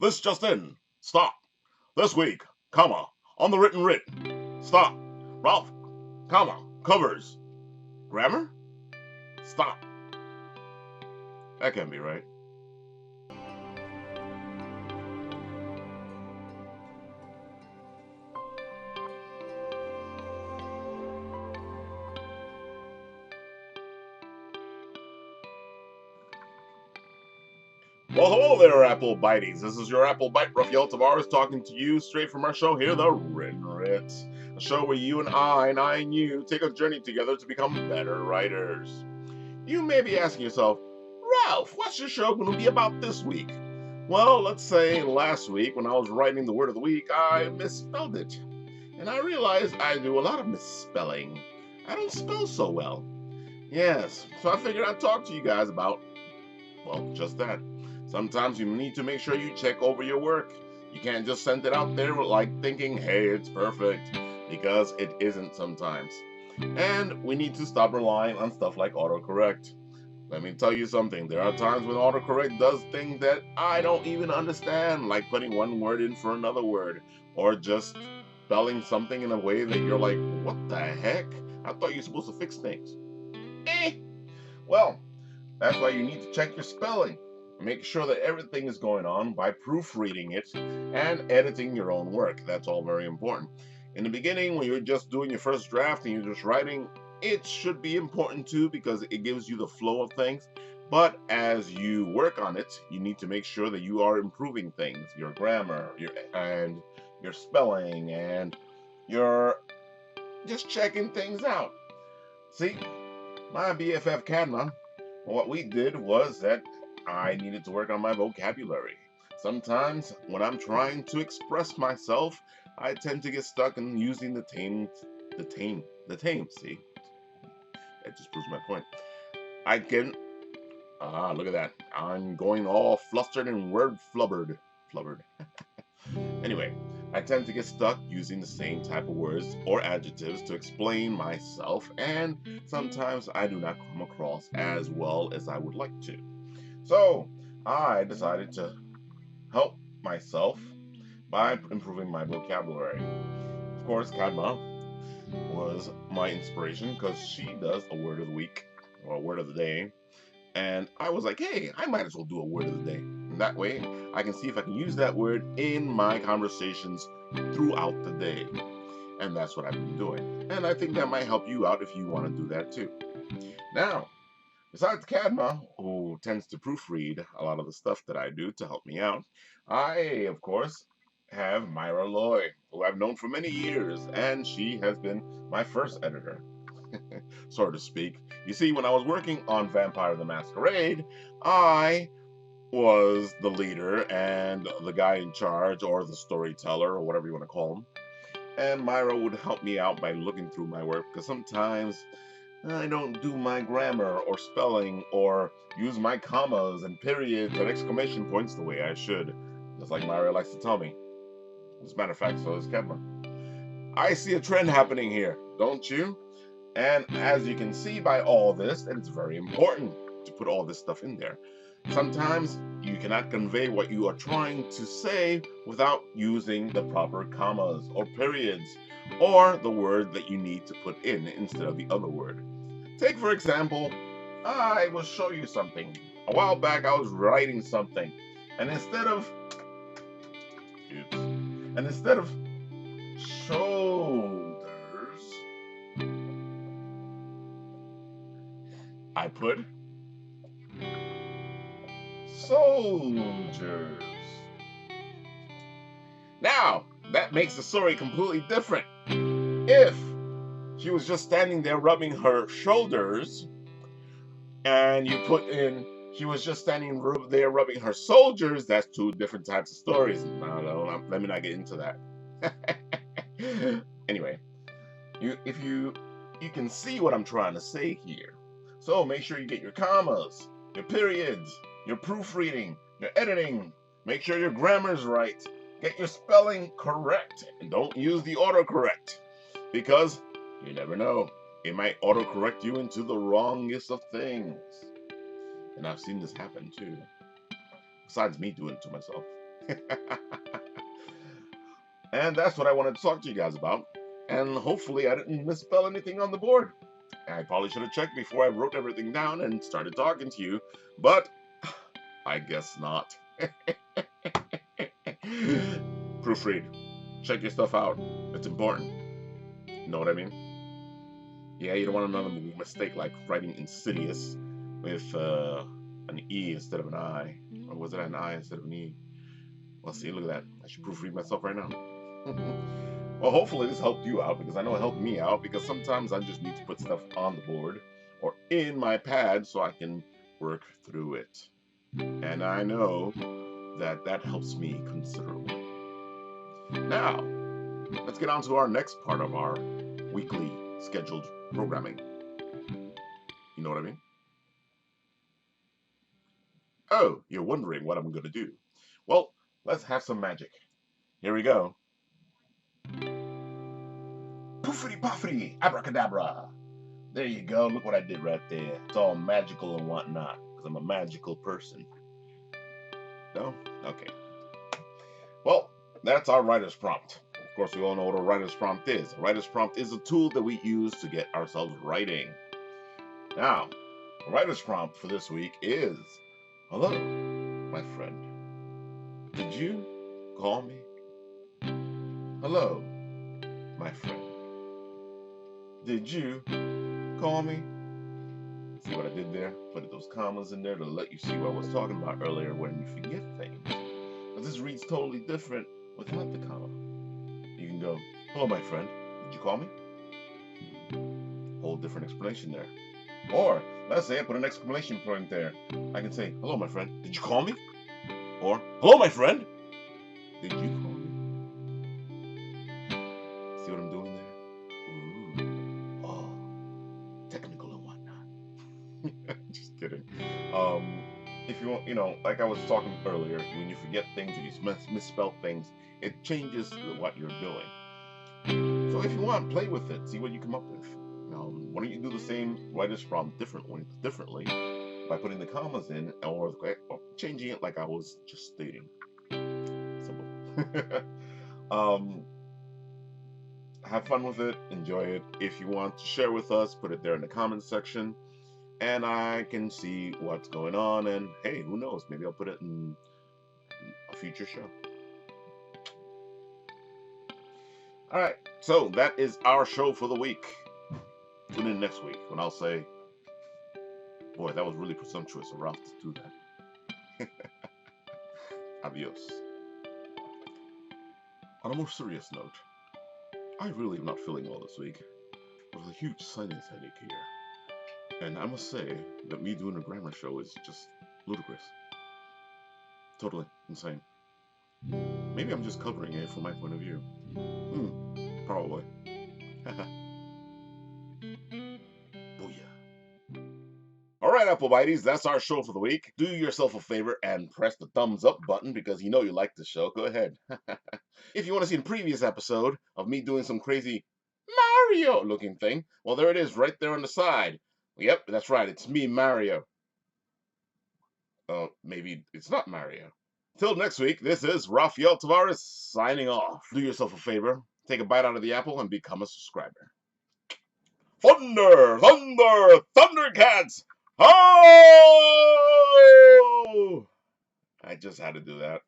This just in. Stop. This week, comma, on the written writ. Stop. Ralph, comma, covers. Grammar? Stop. That can't be right. Well, hello there, Apple Bites. This is your Apple Bite, Rafael Tavares, talking to you straight from our show here, The Written Writ. A show where you and I and you, take a journey together to become better writers. You may be asking yourself, Ralph, what's your show going to be about this week? Well, let's say last week when I was writing the word of the week, I misspelled it. And I realized I do a lot of misspelling. I don't spell so well. Yes, so I figured I'd talk to you guys about, well, just that. Sometimes you need to make sure you check over your work. You can't just send it out there like thinking, hey, it's perfect, because it isn't sometimes. And we need to stop relying on stuff like autocorrect. Let me tell you something, there are times when autocorrect does things that I don't even understand, like putting one word in for another word, or just spelling something in a way that you're like, what the heck? I thought you were supposed to fix things. Well, that's why you need to check your spelling. Make sure that everything is going on by proofreading it and editing your own work. That's all very important. In the beginning, when you're just doing your first draft and you're just writing, it should be important too because it gives you the flow of things. But as you work on it, you need to make sure that you are improving things, your grammar, your spelling, and you're just checking things out. See, my BFF Cadma, what we did was that I needed to work on my vocabulary. Sometimes when I'm trying to express myself, I tend to get stuck in using the tame, see? That just proves my point. I can, look at that. I'm going all flustered and word flubbered. Anyway, I tend to get stuck using the same type of words or adjectives to explain myself, and sometimes I do not come across as well as I would like to. So, I decided to help myself by improving my vocabulary. Of course, Kadma was my inspiration because she does a word of the week or a word of the day. And I was like, hey, I might as well do a word of the day. And that way, I can see if I can use that word in my conversations throughout the day. And that's what I've been doing. And I think that might help you out if you want to do that too. Now, besides Kadma, who tends to proofread a lot of the stuff that I do to help me out, I, of course, have Myra Loy, who I've known for many years, and she has been my first editor, so to speak. You see, when I was working on Vampire the Masquerade, I was the leader and the guy in charge, or the storyteller, or whatever you want to call him. And Myra would help me out by looking through my work, because sometimes I don't do my grammar or spelling or use my commas and periods and exclamation points the way I should, just like Mario likes to tell me. As a matter of fact, so does Kevin. I see a trend happening here, don't you? And as you can see by all this, and it's very important to put all this stuff in there. Sometimes you cannot convey what you are trying to say without using the proper commas or periods or the word that you need to put in instead of the other word. Take, for example, I will show you something. A while back, I was writing something, and instead of shoulders, I put soldiers. Now, that makes the story completely different. If she was just standing there rubbing her shoulders, and you put in she was just standing there rubbing her soldiers, that's two different types of stories. No, let me not get into that. Anyway, you can see what I'm trying to say here. So make sure you get your commas, your periods, your proofreading, your editing. Make sure your grammar's right. Get your spelling correct, and don't use the autocorrect, because you never know. It might autocorrect you into the wrongest of things. And I've seen this happen too. Besides me doing it to myself. And that's what I wanted to talk to you guys about. And hopefully I didn't misspell anything on the board. I probably should have checked before I wrote everything down and started talking to you, but I guess not. Proofread. Check your stuff out. It's important. You know what I mean? Yeah, you don't want another mistake like writing insidious with an E instead of an I. Or was it an I instead of an E? Well, see, look at that. I should proofread myself right now. Well, hopefully this helped you out, because I know it helped me out, because sometimes I just need to put stuff on the board or in my pad so I can work through it. And I know that that helps me considerably. Now, let's get on to our next part of our weekly scheduled programming. You know what I mean? Oh, you're wondering what I'm going to do. Well, let's have some magic. Here we go. Poofity poofity, abracadabra. There you go. Look what I did right there. It's all magical and whatnot, because I'm a magical person. No? Okay. Well, that's our writer's prompt. Of course, we all know what a writer's prompt is. A writer's prompt is a tool that we use to get ourselves writing. Now, the writer's prompt for this week is, hello, my friend. Did you call me? Hello, my friend. Did you call me? See what I did there? Put those commas in there to let you see what I was talking about earlier when you forget things. But this reads totally different without the comma. You can go, hello, my friend. Did you call me? Whole different explanation there. Or, let's say I put an exclamation point there. I can say, hello, my friend. Did you call me? Or, hello, my friend. Did you call me? See what I'm doing there? Ooh. Oh, technical and whatnot. Just kidding. If you want, like I was talking earlier, when you forget things or you misspell things, it changes what you're doing. So if you want, play with it. See what you come up with. Why don't you do the same writer's prompt differently by putting the commas in or changing it like I was just stating. Simple. Have fun with it. Enjoy it. If you want to share with us, put it there in the comments section. And I can see what's going on, and hey, who knows? Maybe I'll put it in a future show. All right, so that is our show for the week. Tune in next week when I'll say, boy, that was really presumptuous of Ralph to do that. Adios. On a more serious note, I really am not feeling well this week. There's a huge sinus headache here. And I must say that me doing a grammar show is just ludicrous. Totally insane. Maybe I'm just covering it from my point of view. Probably. Booyah. Alright, Applebiteys, that's our show for the week. Do yourself a favor and press the thumbs up button because you know you like the show. Go ahead. If you want to see the previous episode of me doing some crazy Mario looking thing, well, there it is right there on the side. Yep, that's right. It's me, Mario. Maybe it's not Mario. Till next week, this is Rafael Tavares signing off. Do yourself a favor, take a bite out of the apple, and become a subscriber. Thunder! Thunder! Thundercats! Oh! I just had to do that.